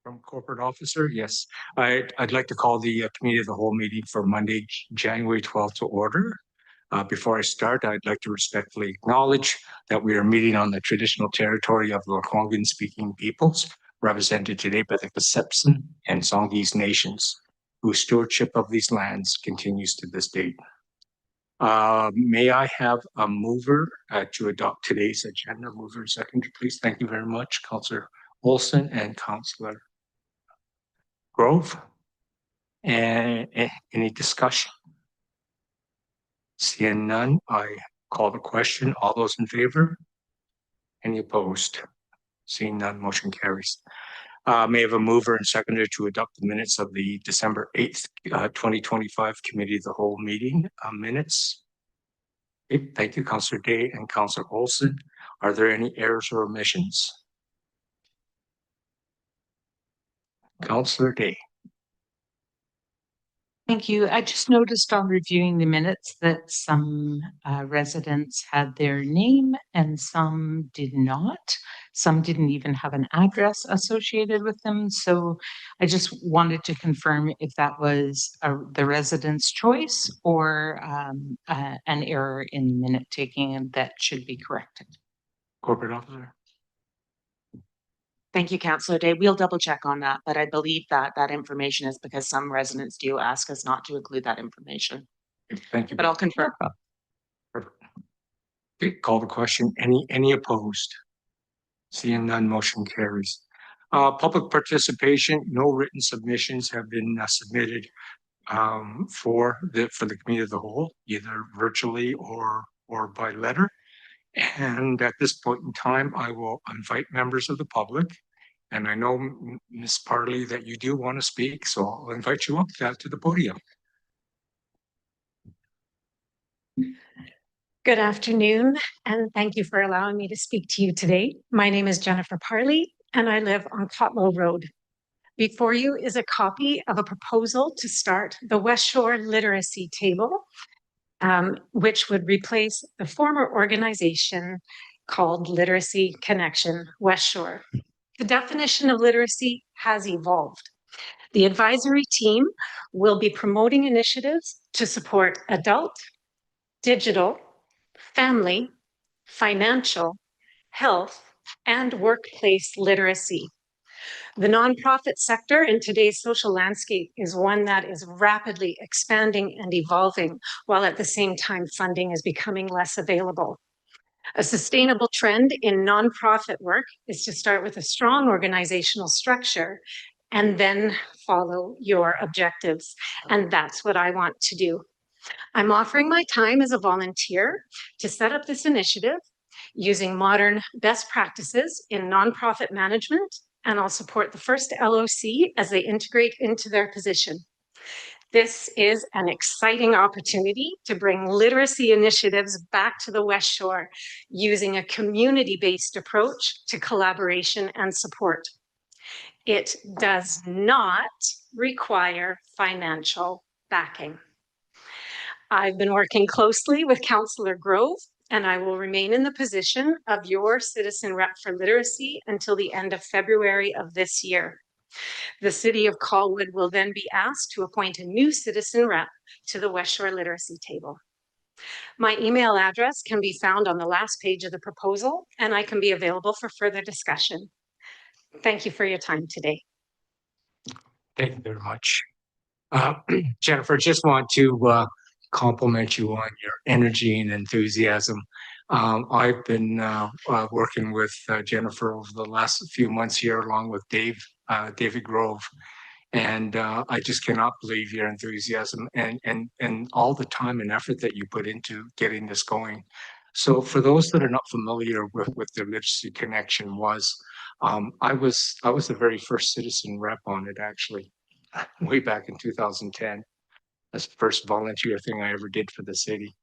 From corporate officer, yes. I'd like to call the committee of the whole meeting for Monday, January 12th to order. Before I start, I'd like to respectfully acknowledge that we are meeting on the traditional territory of the Algonquin-speaking peoples, represented today by the Kasepsin and Songhees nations, whose stewardship of these lands continues to this date. May I have a mover to adopt today's agenda? Mover and seconder, please. Thank you very much, Councillor Olson and Councillor Grove. And any discussion? Seeing none, I call the question. All those in favor? Any opposed? Seeing none, motion carries. May I have a mover and seconder to adopt the minutes of the December 8th, 2025 Committee of the Whole meeting minutes? Okay, thank you, Councillor Day and Councillor Olson. Are there any errors or omissions? Councillor Day. Thank you. I just noticed on reviewing the minutes that some residents had their name and some did not. Some didn't even have an address associated with them. So I just wanted to confirm if that was the resident's choice or an error in minute taking and that should be corrected. Corporate officer. Thank you, Councillor Day. We'll double check on that, but I believe that that information is because some residents do ask us not to include that information. Thank you. But I'll confirm. Okay, call the question. Any opposed? Seeing none, motion carries. Public participation. No written submissions have been submitted for the committee of the whole, either virtually or by letter. And at this point in time, I will invite members of the public. And I know, Ms. Parley, that you do want to speak, so I'll invite you up to the podium. Good afternoon, and thank you for allowing me to speak to you today. My name is Jennifer Parley, and I live on Cotlow Road. Before you is a copy of a proposal to start the Westshore Literacy Table, which would replace the former organization called Literacy Connection Westshore. The definition of literacy has evolved. The advisory team will be promoting initiatives to support adult, digital, family, financial, health, and workplace literacy. The nonprofit sector in today's social landscape is one that is rapidly expanding and evolving, while at the same time funding is becoming less available. A sustainable trend in nonprofit work is to start with a strong organizational structure and then follow your objectives. And that's what I want to do. I'm offering my time as a volunteer to set up this initiative using modern best practices in nonprofit management, and I'll support the first LOC as they integrate into their position. This is an exciting opportunity to bring literacy initiatives back to the Westshore using a community-based approach to collaboration and support. It does not require financial backing. I've been working closely with Councillor Grove, and I will remain in the position of your citizen rep for literacy until the end of February of this year. The City of Colwood will then be asked to appoint a new citizen rep to the Westshore Literacy Table. My email address can be found on the last page of the proposal, and I can be available for further discussion. Thank you for your time today. Thank you very much. Jennifer, just want to compliment you on your energy and enthusiasm. I've been working with Jennifer over the last few months here, along with David Grove, and I just cannot believe your enthusiasm and all the time and effort that you put into getting this going. So for those that are not familiar with the Literacy Connection I was the very first citizen rep on it, actually, way back in 2010. That's the first volunteer thing I ever did for the city.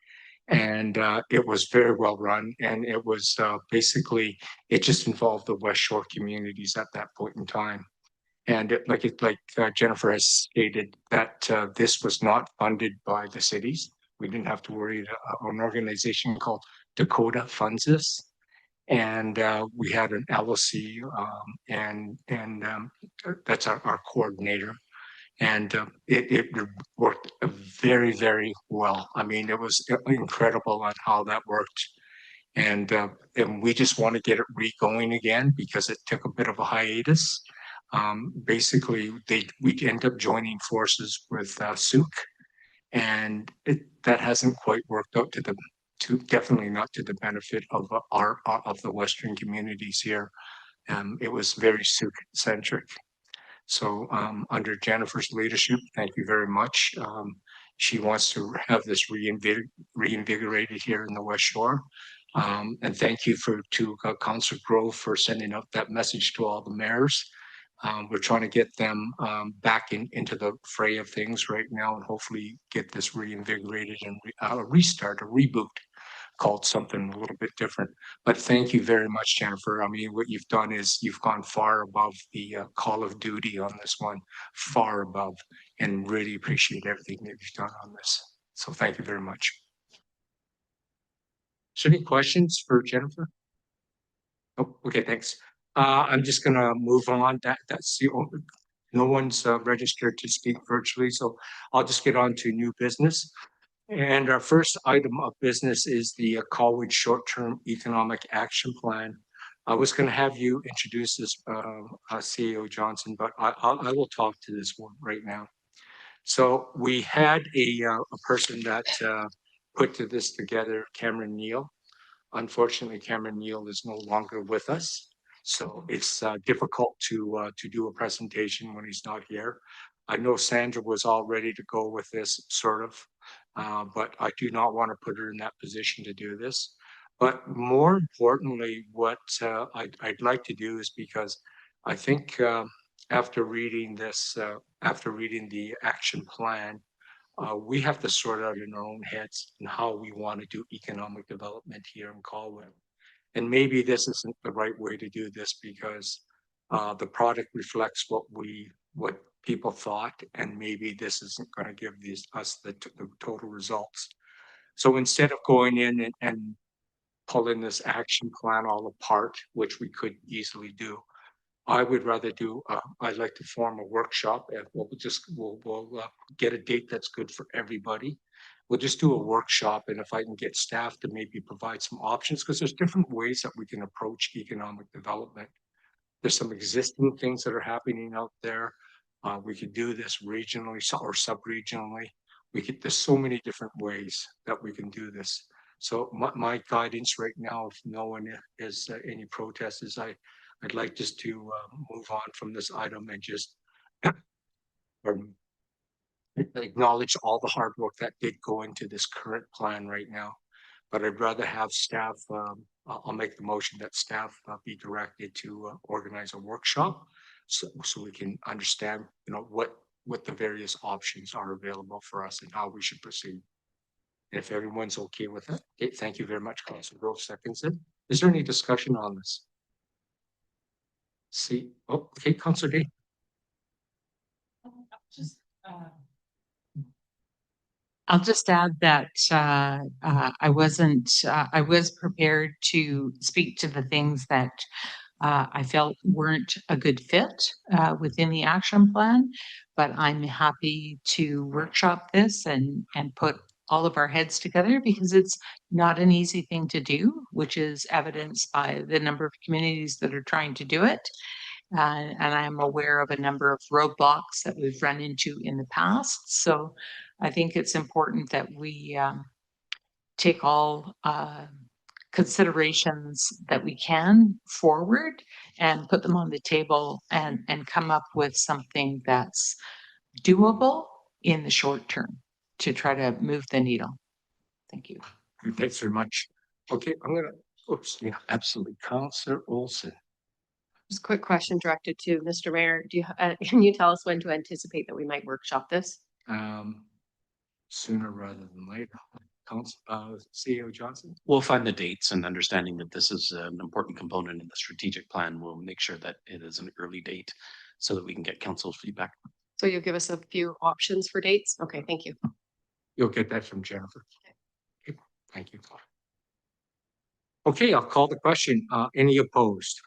And it was very well run. And it was basically, it just involved the Westshore communities at that point in time. And like Jennifer has stated, that this was not funded by the cities. We didn't have to worry. An organization called Dakota funds this. and we had an LLC, and that's our coordinator, and it worked very, very well. I mean, it was incredible on how that worked. And we just want to get it re-going again because it took a bit of a hiatus. Basically, we end up joining forces with Souk, and that hasn't quite worked out definitely not to the benefit of of the Western communities here. It was very Souk centric. So under Jennifer's leadership, thank you very much. She wants to have this reinvigorated here in the West Shore. And thank you to Councillor Grove for sending out that message to all the mayors. We're trying to get them back into the fray of things right now and hopefully get this reinvigorated and a reboot, called something a little bit different. But thank you very much, Jennifer. I mean, what you've done is you've gone far above the call of duty on this one, far above, and really appreciate everything that you've done on this. So thank you very much. So any questions for Jennifer? Oh, okay, thanks. I'm just gonna move on. That's the only, no one's registered to speak virtually, so I'll just get on to new business. And our first item of business is the Colwood Short-Term Economic Action Plan. I was going to have you introduce this, CEO Johnson, but I will talk to this one right now. So we had a person that put this together, Cameron Neal. Unfortunately, Cameron Neal is no longer with us. So it's difficult to do a presentation when he's not here. I know Sandra was all ready to go with this, sort of, but I do not want to put her in that position to do this. But more importantly, what I'd like to do is because I think after reading this, after reading the action plan, we have to sort out in our own heads and how we want to do economic development here in Colwood. And maybe this isn't the right way to do this because the product reflects what people thought, and maybe this isn't going to give us the total results. So instead of going in and pulling this action plan all apart, which we could easily do, I would rather I'd like to form a workshop and we'll get a date that's good for everybody. We'll just do a workshop, and if I can get staff to maybe provide some options, because there's different ways that we can approach economic development. There's some existing things that are happening out there. We could do this regionally or sub-regionally. There's so many different ways that we can do this. So my guidance right now, if no one is any protests, is I'd like just to move on from this item and just acknowledge all the hard work that did go into this current plan right now. But I'd rather have staff, I'll make the motion that staff be directed to organize a workshop so we can understand, what the various options are available for us and how we should proceed. And if everyone's okay with it, okay, thank you very much, Councilor Grove seconds it. Is there any discussion on this? Okay, Councilor Day. I'll just add that I was prepared to speak to the things that I felt weren't a good fit within the action plan, but I'm happy to workshop this and put all of our heads together because it's not an easy thing to do, which is evidenced by the number of communities that are trying to do it. And I am aware of a number of roadblocks that we've run into in the past. So I think it's important that we take all considerations that we can forward and put them on the table and come up with something that's doable in the short term to try to move the needle. Thank you. Thanks very much. Okay, yeah, absolutely. Councilor Olson. Just a quick question directed to Mr. Mayor. Can you tell us when to anticipate that we might workshop this? Sooner rather than later. CEO Johnson. We'll find the dates, and understanding that this is an important component in the strategic plan, we'll make sure that it is an early date so that we can get council's feedback. So you'll give us a few options for dates? Okay, thank you. You'll get that from Jennifer. Okay, thank you. Okay, I'll call the question. Any opposed?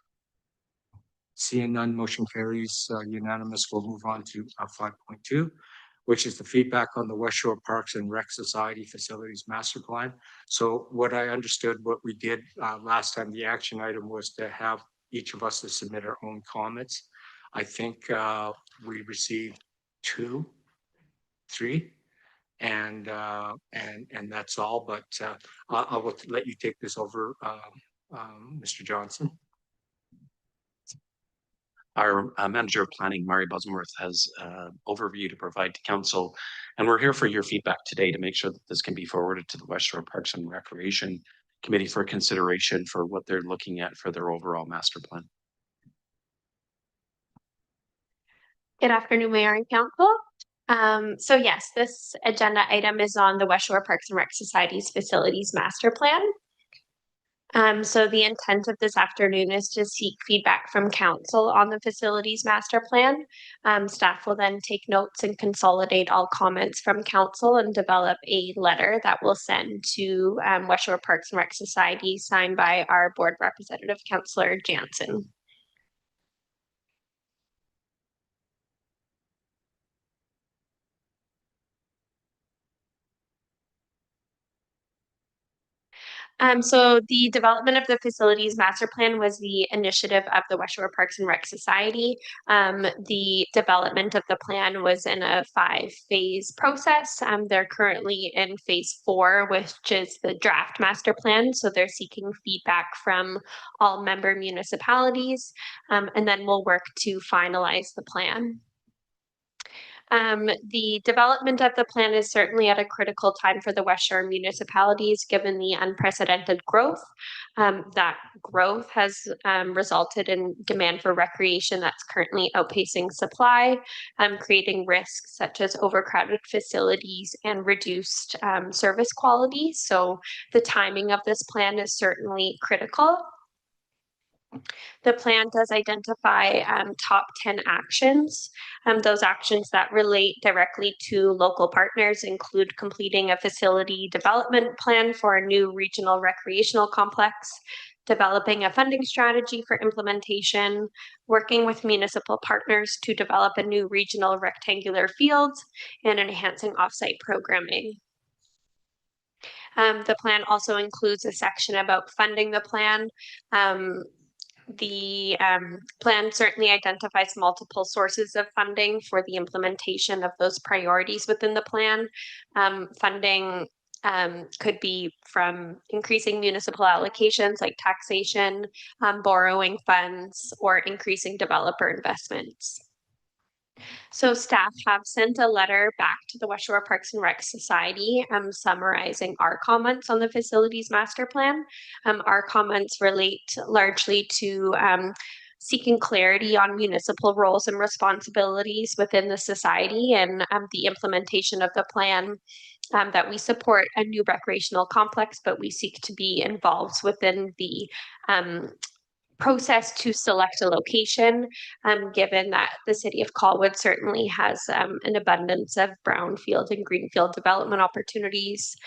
Seeing none, motion carries unanimous. We'll move on to 5.2, which is the feedback on the Westshore Parks and Rec Society Facilities Master Plan. So what I understood, what we did last time, the action item was to have each of us to submit our own comments. I think we received 2, 3, and that's all. But I will let you take this over, Mr. Johnson. Our manager of planning, Mairi Bosomworth, has overview to provide to council, and we're here for your feedback today to make sure that this can be forwarded to the Westshore Parks and Recreation Committee for consideration for what they're looking at for their overall master plan. Good afternoon, Mayor and Council. So yes, this agenda item is on the Westshore Parks and Rec Society's Facilities Master Plan. So the intent of this afternoon is to seek feedback from Council on the Facilities Master Plan. Staff will then take notes and consolidate all comments from Council and develop a letter that we'll send to Westshore Parks and Rec Society, signed by our board representative, Councillor Jansen. So the development of the facilities master plan was the initiative of the Westshore Parks and Rec Society. The development of the plan was in a 5-phase process. They're currently in phase 4, which is the draft master plan. So they're seeking feedback from all member municipalities, and then we'll work to finalize the plan. The development of the plan is certainly at a critical time for the Westshore municipalities, given the unprecedented growth. That growth has resulted in demand for recreation that's currently outpacing supply, creating risks such as overcrowded facilities and reduced service quality. So the timing of this plan is certainly critical. The plan does identify top 10 actions. Those actions that relate directly to local partners include completing a facility development plan for a new regional recreational complex, developing a funding strategy for implementation, working with municipal partners to develop a new regional rectangular field, and enhancing offsite programming. The plan also includes a section about funding the plan. The plan certainly identifies multiple sources of funding for the implementation of those priorities within the plan. Funding could be from increasing municipal allocations like taxation, borrowing funds, or increasing developer investments. So staff have sent a letter back to the Westshore Parks and Rec Society summarizing our comments on the facilities master plan. Our comments relate largely to seeking clarity on municipal roles and responsibilities within the society and the implementation of the plan. That we support a new recreational complex, but we seek to be involved within the process to select a location, given that the city of Colwood certainly has an abundance of brownfield and greenfield development opportunities.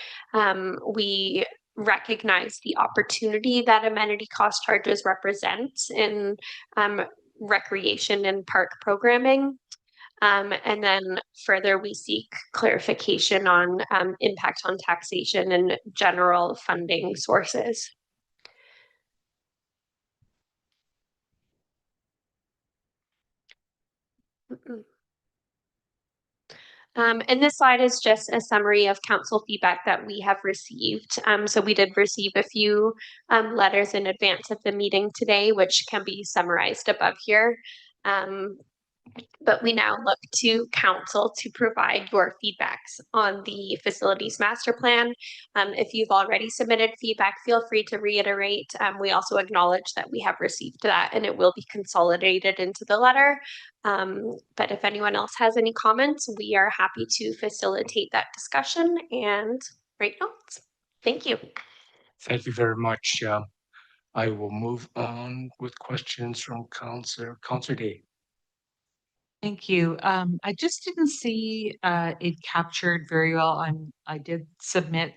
We recognize the opportunity that amenity cost charges represent in recreation and park programming. And then further, we seek clarification on impact on taxation and general funding sources. And this slide is just a summary of council feedback that we have received. So we did receive a few letters in advance of the meeting today, which can be summarized above here. But we now look to council to provide your feedbacks on the facilities master plan. If you've already submitted feedback, feel free to reiterate. We also acknowledge that we have received that and it will be consolidated into the letter. But if anyone else has any comments, we are happy to facilitate that discussion and write notes. Thank you. Thank you very much. I will move on with questions from Councillor Day. Thank you. I just didn't see it captured very well. I did submit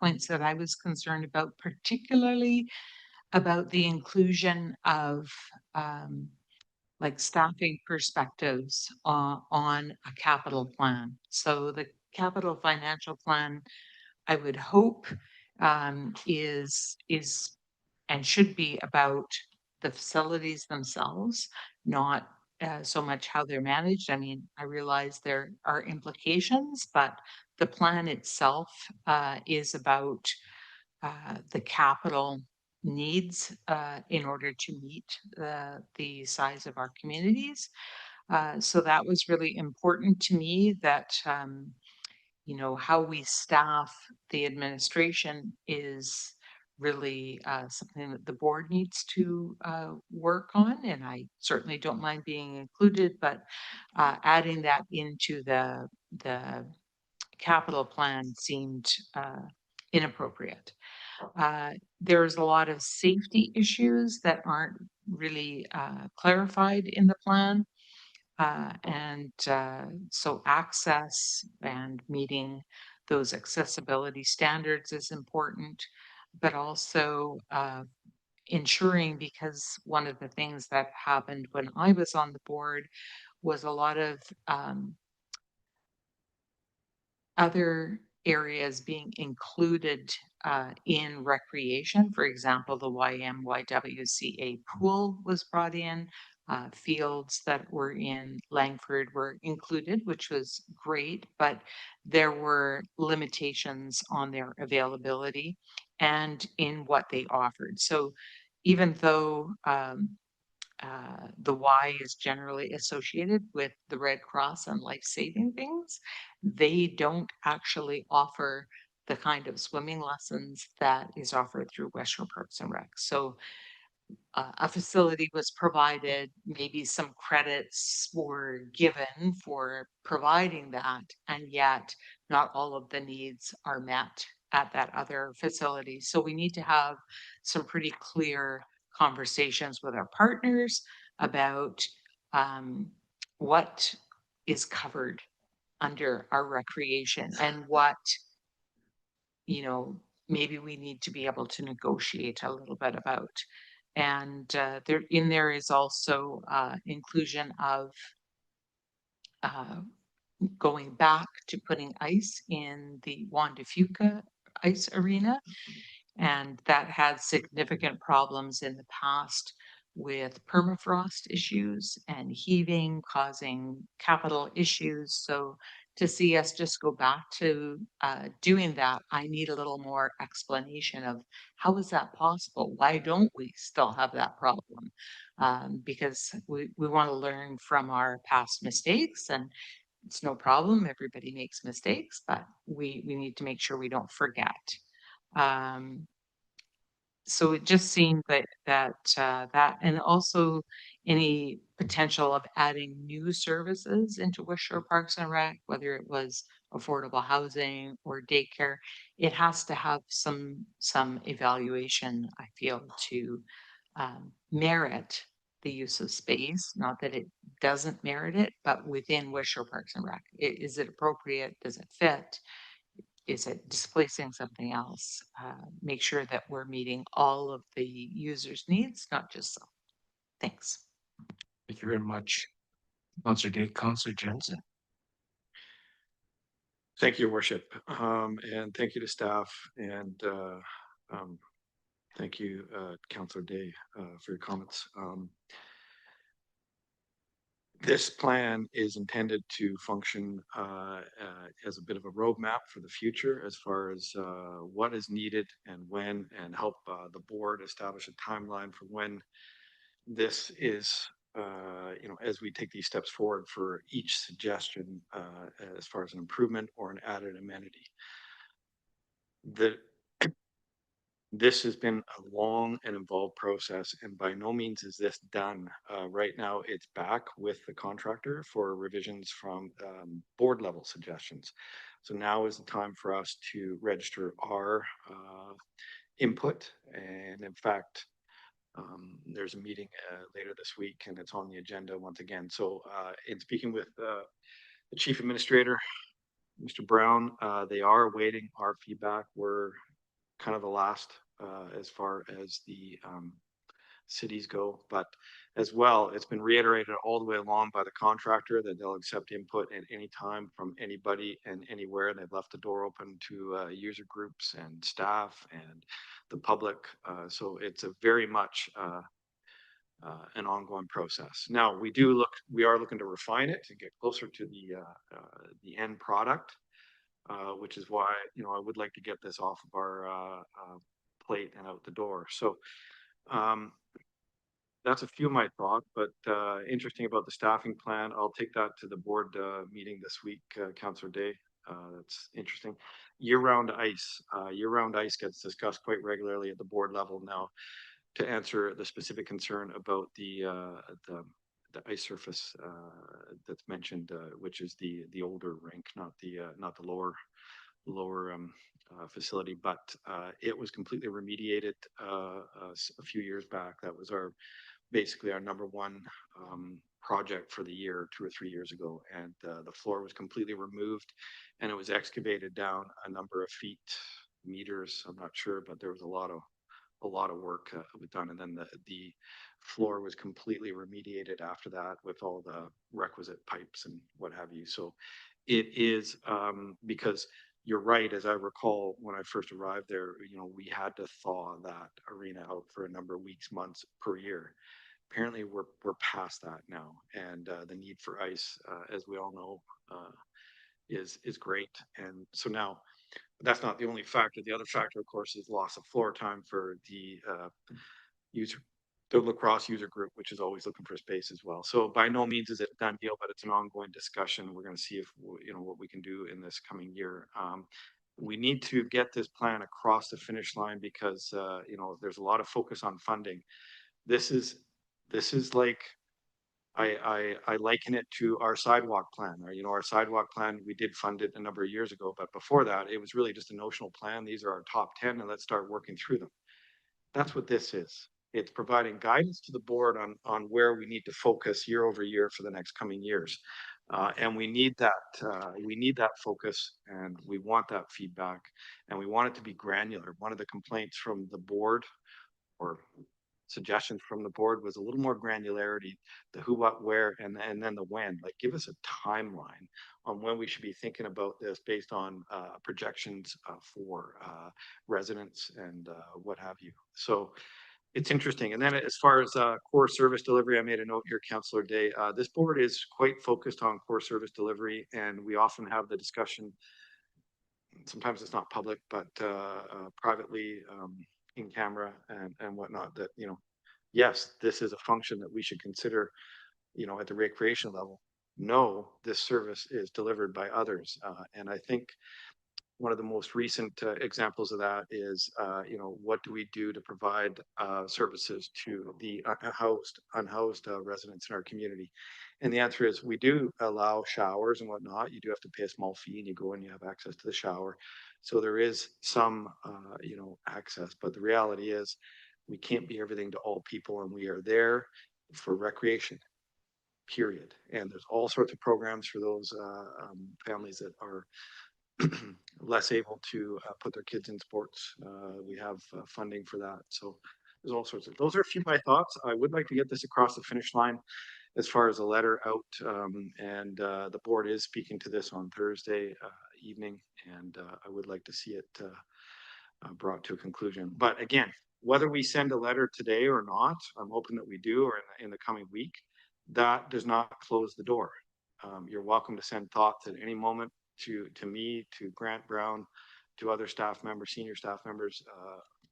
points that I was concerned about, particularly about the inclusion of like staffing perspectives on a capital plan. So the capital financial plan, I would hope, is and should be about the facilities themselves, not so much how they're managed. I mean, I realize there are implications, but the plan itself is about the capital needs in order to meet the size of our communities. So that was really important to me that you know, how we staff the administration is really something that the board needs to work on. And I certainly don't mind being included, but adding that into the capital plan seemed inappropriate. There's a lot of safety issues that aren't really clarified in the plan. So access and meeting those accessibility standards is important, but also ensuring, because one of the things that happened when I was on the board was a lot of other areas being included in recreation. For example, the YMYWCA pool was brought in. Fields that were in Langford were included, which was great, but there were limitations on their availability and in what they offered. So even though the Y is generally associated with the Red Cross and life-saving things, they don't actually offer the kind of swimming lessons that is offered through Westshore Parks and Rec. So a facility was provided, maybe some credits were given for providing that, and yet not all of the needs are met at that other facility. So we need to have some pretty clear conversations with our partners about what is covered under our recreation and what, you know, maybe we need to be able to negotiate a little bit about. And there is also inclusion of uh, going back to putting ice in the Juan de Fuca ice arena. And that had significant problems in the past with permafrost issues and heaving causing capital issues. So to see us just go back to doing that, I need a little more explanation of how is that possible? Why don't we still have that problem? Because we want to learn from our past mistakes, and it's no problem. Everybody makes mistakes, but we need to make sure we don't forget. Um, so it just seemed that and also any potential of adding new services into Westshore Parks and Rec, whether it was affordable housing or daycare, it has to have some evaluation, I feel, to merit the use of space. Not that it doesn't merit it, but within Westshore Parks and Rec, is it appropriate? Does it fit? Is it displacing something else? Make sure that we're meeting all of the users' needs, not just some. Thanks. Thank you very much. Councillor Day, Councillor Jensen. Thank you, Your Worship, and thank you to staff, and thank you, Councillor Day, for your comments. This plan is intended to function as a bit of a roadmap for the future as far as what is needed and when, and help the board establish a timeline for when this is, you know, as we take these steps forward for each suggestion as far as an improvement or an added amenity. This has been a long and involved process, and by no means is this done. Right now, it's back with the contractor for revisions from board level suggestions. So now is the time for us to register our input. And in fact, There's a meeting later this week, and it's on the agenda once again. So in speaking with the chief administrator, Mr. Brown, they are awaiting our feedback. We're kind of the last as far as the cities go, but as well, it's been reiterated all the way along by the contractor that they'll accept input at any time from anybody and anywhere. And they've left the door open to user groups and staff and the public. So it's a very much an ongoing process. Now we are looking to refine it to get closer to the end product, which is why, you know, I would like to get this off of our plate and out the door. So that's a few of my thoughts, but interesting about the staffing plan. I'll take that to the board meeting this week, Councillor Day. That's interesting. Year-round ice. Year-round ice gets discussed quite regularly at the board level now. To answer the specific concern about the ice surface that's mentioned, which is the older rink, not the lower facility, but it was completely remediated a few years back. That was basically our number one project for the year 2 or 3 years ago, and the floor was completely removed, and it was excavated down a number of feet, meters, I'm not sure, but there was a lot of work was done, and then the floor was completely remediated after that with all the requisite pipes and what have you. So it is because you're right, as I recall when I first arrived there, you know, we had to thaw that arena out for a number of weeks, months per year. Apparently we're past that now, and the need for ice, as we all know, is great. And so now that's not the only factor. The other factor, of course, is loss of floor time for the lacrosse user group, which is always looking for space as well. So by no means is it a done deal, but it's an ongoing discussion. We're going to see if, you know, what we can do in this coming year. We need to get this plan across the finish line because, you know, there's a lot of focus on funding. This is like, I liken it to our sidewalk plan. You know, our sidewalk plan, we did fund it a number of years ago, but before that, it was really just a notional plan. These are our top 10, and let's start working through them. That's what this is. It's providing guidance to the board on where we need to focus year over year for the next coming years. And we need that focus, and we want that feedback, and we want it to be granular. One of the complaints from the board, or suggestions from the board, was a little more granularity, the who, what, where, and then the when. Like, give us a timeline on when we should be thinking about this based on projections for residents and what have you. So it's interesting. And then as far as core service delivery, I made a note here, Councillor Day. This board is quite focused on core service delivery, and we often have the discussion. Sometimes it's not public, but privately, in camera and whatnot, that, you know, yes, this is a function that we should consider, you know, at the recreation level. No, this service is delivered by others. And I think one of the most recent examples of that is, you know, what do we do to provide services to the unhoused residents in our community? And the answer is we do allow showers and whatnot. You do have to pay a small fee, and you go and you have access to the shower. So there is some, you know, access, but the reality is we can't be everything to all people, and we are there for recreation, period. And there's all sorts of programs for those families that are less able to put their kids in sports. We have funding for that. So there's all sorts of, those are a few of my thoughts. I would like to get this across the finish line as far as a letter out, and the board is speaking to this on Thursday evening, and I would like to see it brought to a conclusion. But again, whether we send a letter today or not, I'm hoping that we do, or in the coming week, that does not close the door. You're welcome to send thoughts at any moment to me, to Grant Brown, to other staff members, senior staff members,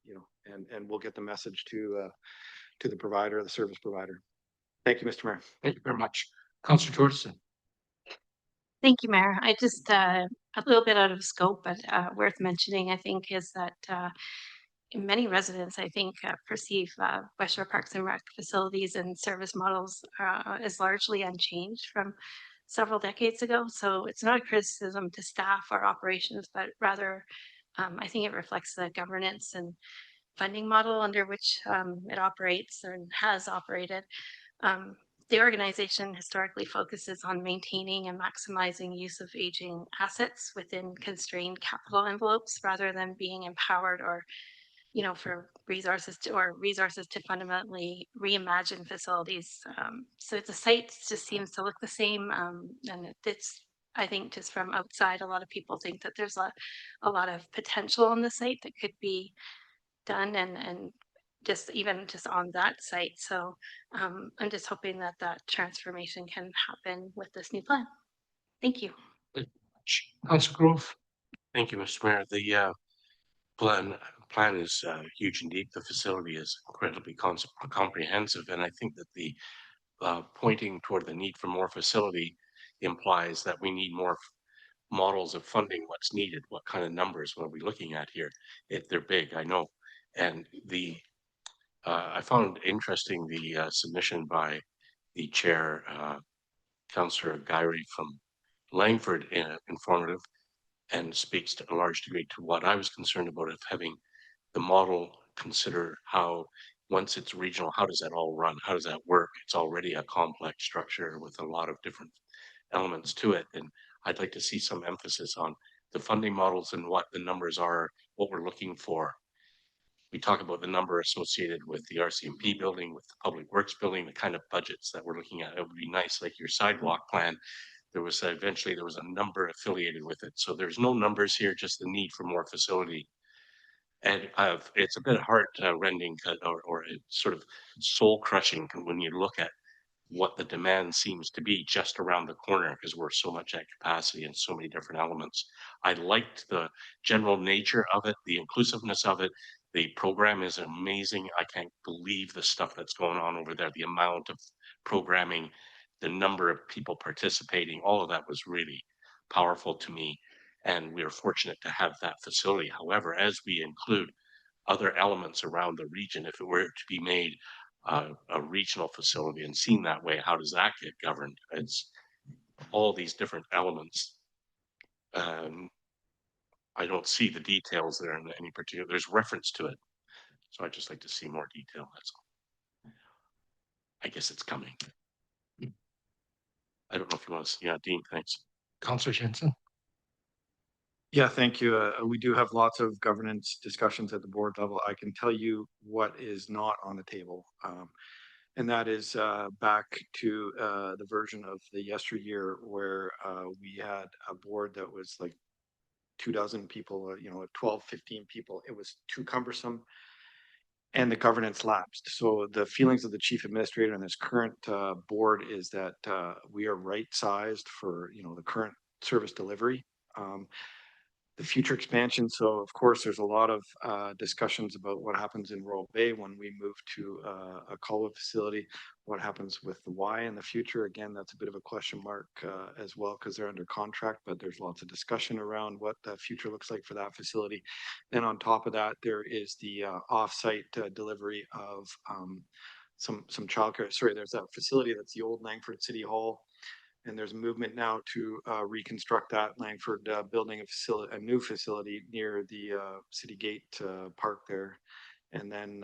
you know, and we'll get the message to the provider, the service provider. Thank you, Mr. Mayor. Thank you very much. Councillor Torgerson. Thank you, Mayor. I just a little bit out of scope, but worth mentioning, I think, is that many residents, I think, perceive Westshore Parks and Rec facilities and service models as largely unchanged from several decades ago. So it's not a criticism to staff or operations, but rather I think it reflects the governance and funding model under which it operates or has operated. The organization historically focuses on maintaining and maximizing use of aging assets within constrained capital envelopes rather than being empowered or, for resources to fundamentally reimagine facilities. So the site just seems to look the same. And it's, I think, just from outside, a lot of people think that there's a lot of potential on the site that could be done and just even just on that site. So I'm just hoping that that transformation can happen with this new plan. Thank you. Councillor Grove. Thank you, Mr. Mayor. The plan is huge indeed. The facility is incredibly comprehensive, and I think that the pointing toward the need for more facility implies that we need more models of funding. What's needed? What kind of numbers? What are we looking at here? They're big, I know, and I found interesting the submission by the chair, Councillor Mairi from Langford, informative, and speaks to a large degree to what I was concerned about, of having the model consider how, once it's regional, how does that all run? How does that work? It's already a complex structure with a lot of different elements to it. And I'd like to see some emphasis on the funding models and what the numbers are, what we're looking for. We talk about the number associated with the RCMP building, with the Public Works building, the kind of budgets that we're looking at. It would be nice, like your sidewalk plan. There was eventually there was a number affiliated with it. So there's no numbers here, just the need for more facility. And it's a bit heart rending or sort of soul crushing when you look at what the demand seems to be just around the corner, because we're so much at capacity and so many different elements. I liked the general nature of it, the inclusiveness of it. The program is amazing. I can't believe the stuff that's going on over there, the amount of programming, the number of people participating, all of that was really powerful to me. And we are fortunate to have that facility. However, as we include other elements around the region, if it were to be made a regional facility and seen that way, how does that get governed? It's all these different elements. I don't see the details there in any particular, there's reference to it. So I'd just like to see more detail, that's all. I guess it's coming. I don't know if you want to, yeah, Dean, thanks. Councillor Jensen. Yeah, thank you. We do have lots of governance discussions at the board level. I can tell you what is not on the table. And that is back to the version of the yesteryear where we had a board that was like 24 people, 12, 15 people. It was too cumbersome and the governance lapsed. So the feelings of the chief administrator and this current board is that we are right sized for, the current service delivery. The future expansion. So of course, there's a lot of discussions about what happens in Royal Bay when we move to a Colwood facility, what happens with the Y in the future. Again, that's a bit of a question mark as well, because they're under contract, but there's lots of discussion around what the future looks like for that facility. Then on top of that, there is the off-site delivery of some childcare. Sorry, there's that facility that's the old Langford City Hall. And there's a movement now to reconstruct that Langford building a new facility near the City Gate Park there, and then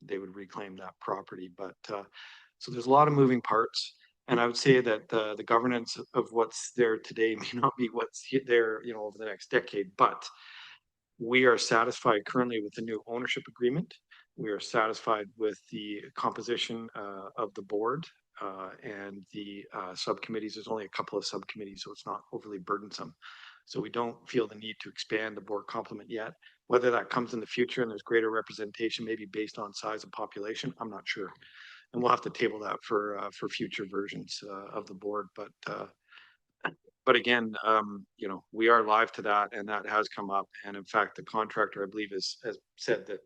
they would reclaim that property. But so there's a lot of moving parts, and I would say that the governance of what's there today may not be what's there, over the next decade. But we are satisfied currently with the new ownership agreement. We are satisfied with the composition of the board. And the subcommittees. There's only a couple of subcommittees, so it's not overly burdensome. So we don't feel the need to expand the board complement yet. Whether that comes in the future and there's greater representation, maybe based on size of population, I'm not sure. And we'll have to table that for future versions of the board. But again, we are live to that, and that has come up. And in fact, the contractor, I believe, has said that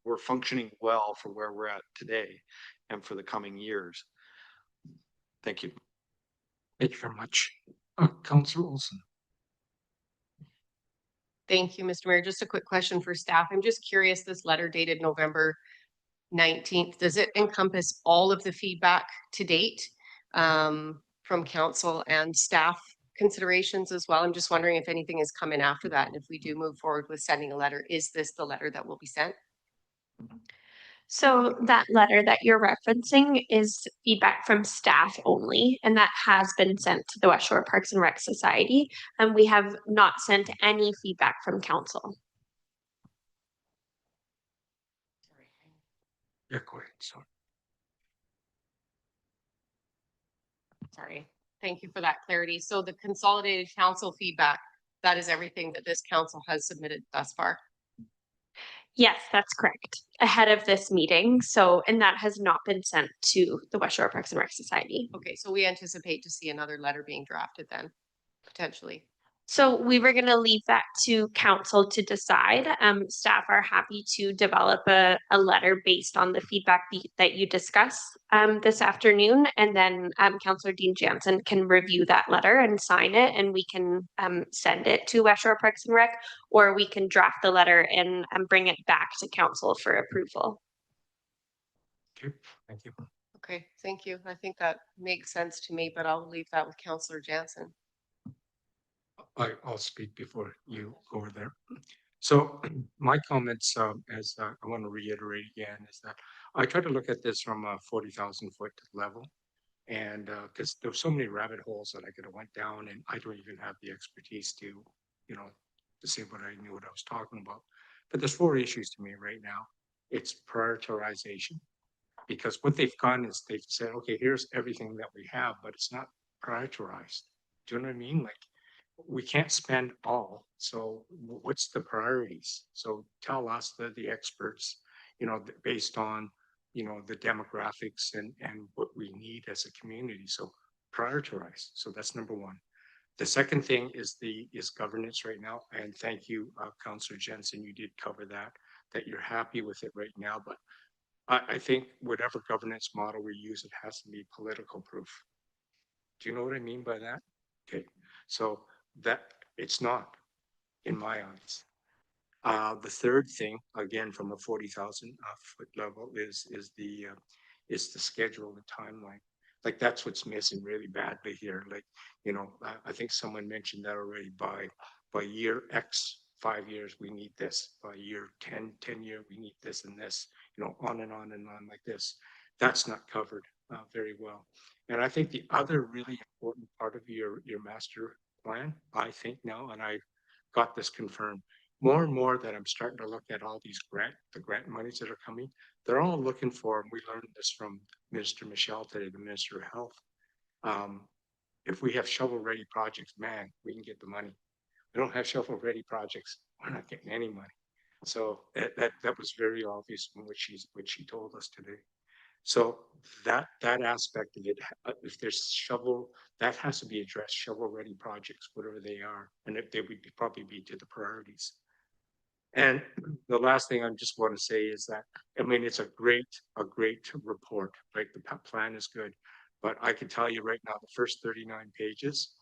we're functioning well for where we're at today and for the coming years. Thank you. Thank you very much. Councillor Olson. Thank you, Mr. Mayor. Just a quick question for staff. I'm just curious, this letter dated November 19th, does it encompass all of the feedback to date from council and staff considerations as well. I'm just wondering if anything has come in after that. And if we do move forward with sending a letter, is this the letter that will be sent? So that letter that you're referencing is feedback from staff only, and that has been sent to the West Shore Parks and Rec Society, and we have not sent any feedback from council. Yeah, go ahead. Sorry. Sorry. Thank you for that clarity. So the consolidated council feedback, that is everything that this council has submitted thus far. Yes, that's correct. Ahead of this meeting. So, and that has not been sent to the West Shore Parks and Rec Society. Okay, so we anticipate to see another letter being drafted then, potentially. So we were going to leave that to council to decide. Staff are happy to develop a letter based on the feedback that you discussed this afternoon. And then Councillor Dean Jansen can review that letter and sign it, and we can send it to West Shore Parks and Rec, or we can draft the letter and bring it back to council for approval. Okay, thank you. Okay, thank you. I think that makes sense to me, but I'll leave that with Councillor Jansen. I'll speak before you go over there. So my comments, as I want to reiterate again, is that I try to look at this from a 40,000 foot level. And because there's so many rabbit holes that I could have went down, and I don't even have the expertise to, you know, to say what I knew what I was talking about. But there's 4 issues to me right now. It's prioritization, because what they've done is they've said, okay, here's everything that we have, but it's not prioritized. Do you know what I mean? Like, we can't spend all. So what's the priorities? So tell us, the experts, you know, based on, you know, the demographics and what we need as a community. So prioritize. So that's number 1. The second thing is governance right now. And thank you, Councillor Jensen, you did cover that you're happy with it right now. But I think whatever governance model we use, it has to be political proof. Do you know what I mean by that? Okay, so that it's not, in my eyes. The third thing, again, from a 40,000 foot level, is the schedule, the timeline. Like, that's what's missing really badly here. Like, you know, I think someone mentioned that already. By year X, 5 years, we need this. By year 10 year, we need this and this. You know, on and on and on like this. That's not covered very well. And I think the other really important part of your master plan, I think now, and I got this confirmed, more and more that I'm starting to look at all these the grant monies that are coming, they're all looking for, and we learned this from Minister Michelle today, the Minister of Health. If we have shovel-ready projects, man, we can get the money. We don't have shovel-ready projects, we're not getting any money. So that was very obvious from what she told us today. So that aspect of it, if there's shovel, that has to be addressed, shovel-ready projects, whatever they are, and if they would probably be to the priorities. And the last thing I just want to say is that, I mean, it's a great report, right? The plan is good, but I can tell you right now, the first 39 pages,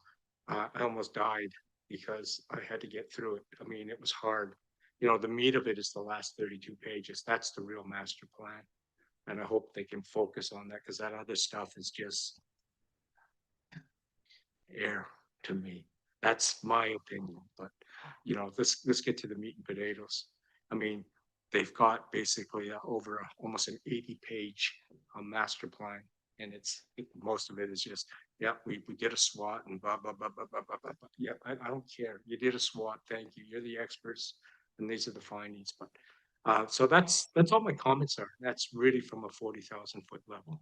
I almost died because I had to get through it. I mean, it was hard. You know, the meat of it is the last 32 pages. That's the real master plan. And I hope they can focus on that, because that other stuff is just air to me. That's my opinion. But, you know, let's get to the meat and potatoes. I mean, they've got basically over almost an 80-page master plan. And most of it is just, yeah, we did a SWOT and blah, blah, blah, blah, blah, blah, blah. Yeah, I don't care. You did a SWOT. Thank you. You're the experts. And these are the findings. But so that's all my comments are. That's really from a 40,000 foot level.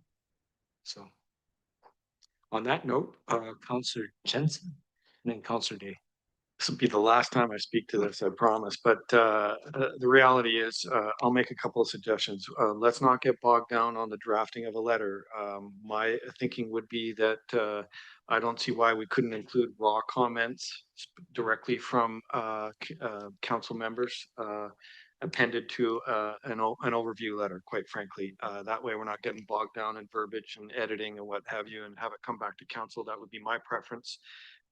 So on that note, Councillor Jensen and then Councillor Day. This will be the last time I speak to this, I promise. But the reality is, I'll make a couple of suggestions. Let's not get bogged down on the drafting of a letter. My thinking would be that I don't see why we couldn't include raw comments directly from council members appended to an overview letter, quite frankly. That way we're not getting bogged down in verbiage and editing and what have you, and have it come back to council. That would be my preference.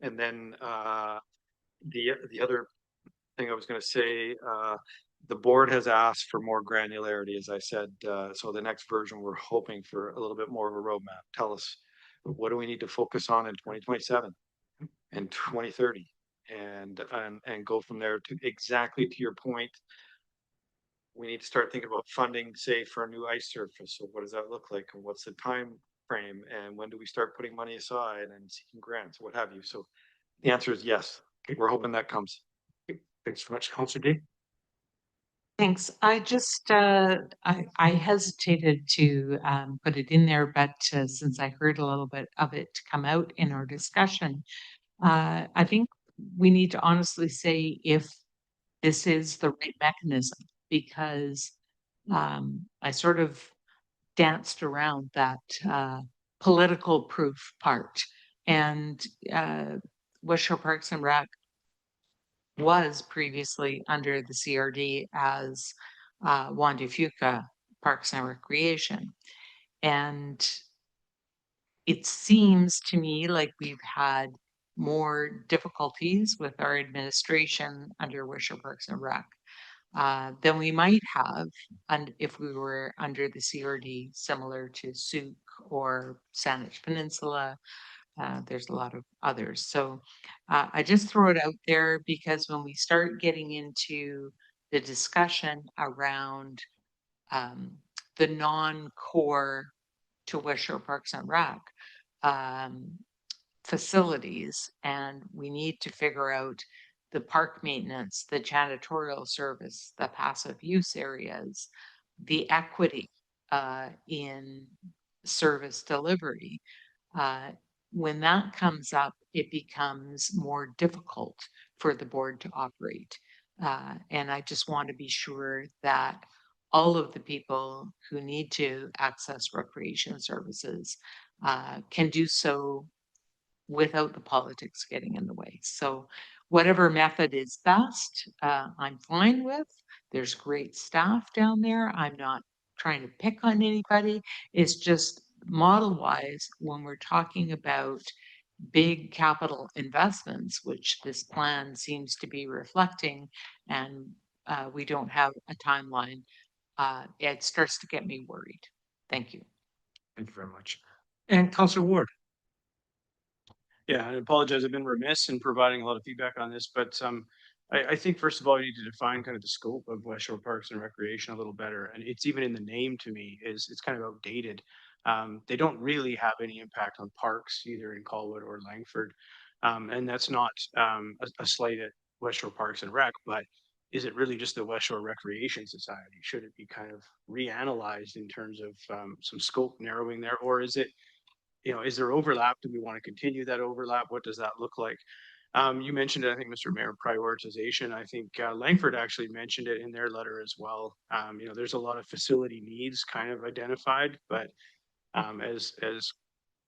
And then the other thing I was going to say, the board has asked for more granularity, as I said. So the next version, we're hoping for a little bit more of a roadmap. Tell us, what do we need to focus on in 2027? and 2030, and go from there to exactly to your point. We need to start thinking about funding, say, for a new ice surface. So what does that look like? And what's the time frame? And when do we start putting money aside and seeking grants, what have you? So the answer is yes. We're hoping that comes. Thanks so much, Councillor Day. Thanks. I just, I hesitated to put it in there, but since I heard a little bit of it come out in our discussion, I think we need to honestly say if this is the right mechanism, because I sort of danced around that political proof part. And Westshore Parks and Rec was previously under the CRD as Juan de Fuca Parks and Recreation. And it seems to me like we've had more difficulties with our administration under Westshore Parks and Rec than we might have and if we were under the CRD, similar to Souk or Saanich Peninsula. There's a lot of others. So I just throw it out there because when we start getting into the discussion around the non-core to Westshore Parks and Rec facilities, and we need to figure out the park maintenance, the janitorial service, the passive use areas, the equity in service delivery. When that comes up, it becomes more difficult for the board to operate. And I just want to be sure that all of the people who need to access recreation services can do so without the politics getting in the way. So whatever method is best, I'm fine with. There's great staff down there. I'm not trying to pick on anybody. It's just model-wise, when we're talking about big capital investments, which this plan seems to be reflecting, and we don't have a timeline, it starts to get me worried. Thank you. Thank you very much. And Councillor Ward. Yeah, I apologize. I've been remiss in providing a lot of feedback on this, but I think first of all, you need to define kind of the scope of Westshore Parks and Recreation a little better. And it's even in the name to me is it's kind of outdated. They don't really have any impact on parks either in Colwood or Langford. And that's not a slight at Westshore Parks and Rec, but is it really just the Westshore Recreation Society? Should it be kind of reanalyzed in terms of some scope narrowing there, or is it, is there overlap? Do we want to continue that overlap? What does that look like? You mentioned it, I think, Mr. Mayor, prioritization. I think Langford actually mentioned it in their letter as well. There's a lot of facility needs kind of identified, but as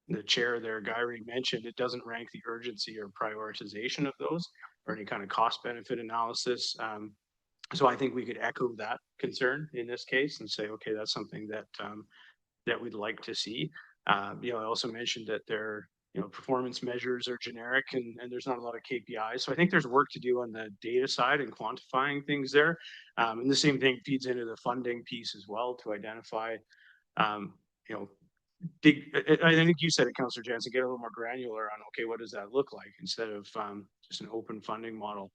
the chair there, Mairi, mentioned, it doesn't rank the urgency or prioritization of those or any kind of cost benefit analysis. So I think we could echo that concern in this case and say, okay, that's something that that we'd like to see. I also mentioned that their performance measures are generic and there's not a lot of KPIs. So I think there's work to do on the data side and quantifying things there. And the same thing feeds into the funding piece as well to identify, I think you said it, Councillor Jansen, get a little more granular on, okay, what does that look like instead of just an open funding model.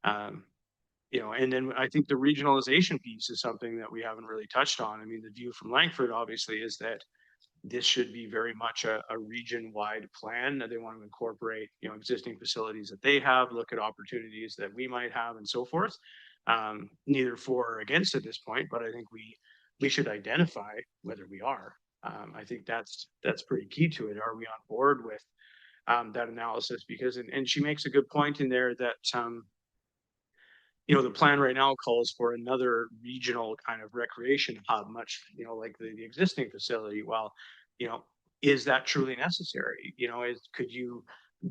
And then I think the regionalization piece is something that we haven't really touched on. I mean, the view from Langford obviously is that this should be very much a region-wide plan that they want to incorporate, existing facilities that they have, look at opportunities that we might have and so forth. Neither for or against at this point, but I think we should identify whether we are. I think that's pretty key to it. Are we on board with that analysis? Because, and she makes a good point in there that, the plan right now calls for another regional kind of recreation hub, much, like the existing facility. Well, is that truly necessary? Could you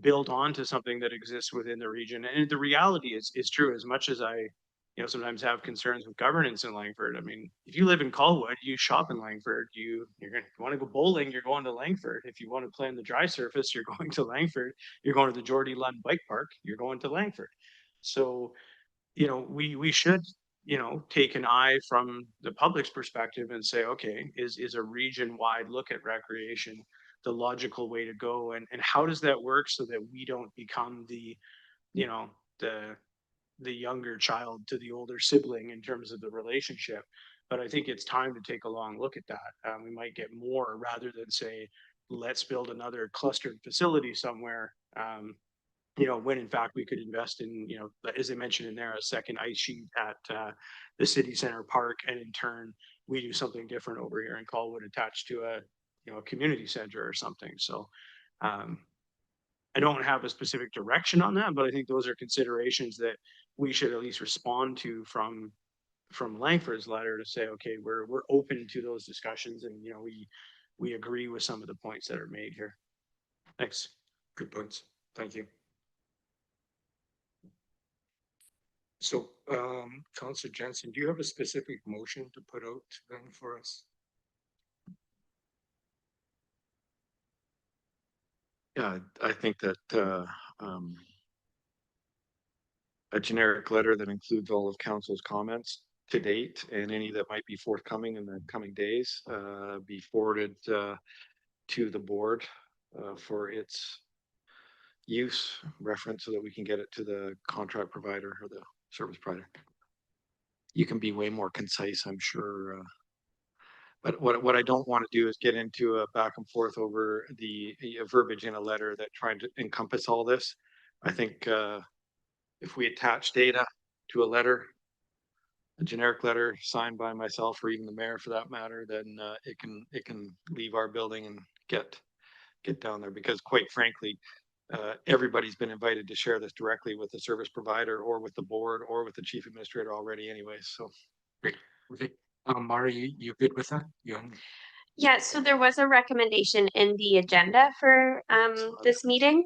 build on to something that exists within the region? And the reality is true, as much as I, sometimes have concerns with governance in Langford. I mean, if you live in Colwood, you shop in Langford, you want to go bowling, you're going to Langford. If you want to play on the dry surface, you're going to Langford. You're going to the Geordie Lund Bike Park, you're going to Langford. So, we should, take an eye from the public's perspective and say, okay, is a region-wide look at recreation logical way to go, and how does that work so that we don't become the, you know, the younger child to the older sibling in terms of the relationship. But I think it's time to take a long look at that. We might get more rather than say, let's build another clustered facility somewhere. You know, when in fact we could invest in, you know, as I mentioned in there, a second ice sheet at the city center park, and in turn we do something different over here in Colwood attached to a, you know, a community center or something. So I don't have a specific direction on that, but I think those are considerations that we should at least respond to from Langford's letter to say, okay, we're open to those discussions, and, you know, we agree with some of the points that are made here. Thanks. Good points. Thank you. So, Councillor Jensen, do you have a specific motion to put out then for us? Yeah, I think that a generic letter that includes all of council's comments to date and any that might be forthcoming in the coming days be forwarded to the board for its use reference so that we can get it to the contract provider or the service provider. You can be way more concise, I'm sure. But what I don't want to do is get into a back and forth over the verbiage in a letter that tried to encompass all this. I think if we attach data to a letter, a generic letter signed by myself or even the mayor for that matter, then it can leave our building and get down there, because quite frankly, everybody's been invited to share this directly with the service provider or with the board or with the chief administrator already anyways. So great. Okay. Mairi, you good with that? Yeah, so there was a recommendation in the agenda for this meeting.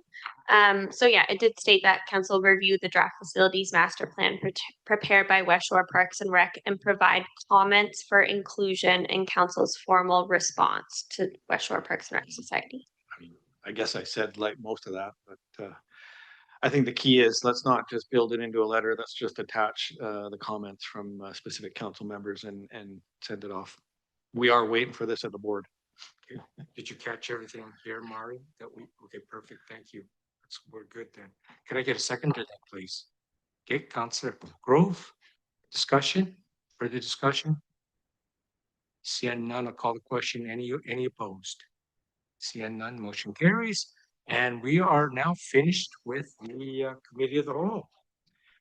So yeah, it did state that council review the draft facilities master plan prepared by Westshore Parks and Rec and provide comments for inclusion in council's formal response to Westshore Parks and Rec Society. I mean, I guess I said like most of that, but I think the key is let's not just build it into a letter. Let's just attach the comments from specific council members and send it off. We are waiting for this at the board. Okay. Did you catch everything here, Mairi? Okay, perfect. Thank you. We're good then. Can I get a second to that, please? Okay, Councillor Grove, discussion, further discussion? Seeing none, I'll call the question. Any opposed? Seeing none, motion carries. And we are now finished with the committee of the whole.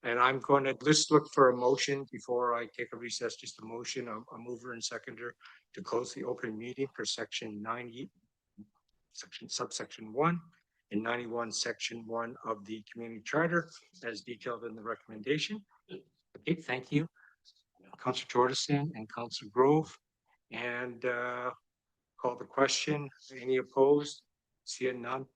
And I'm going to just look for a motion before I take a recess, just a motion, a mover and seconder to close the open meeting for section 90, subsection 1 and 91, section 1 of the community charter as detailed in the recommendation. Okay, thank you. Councillor Jordison and Councillor Grove. And call the question. Any opposed? Seeing none.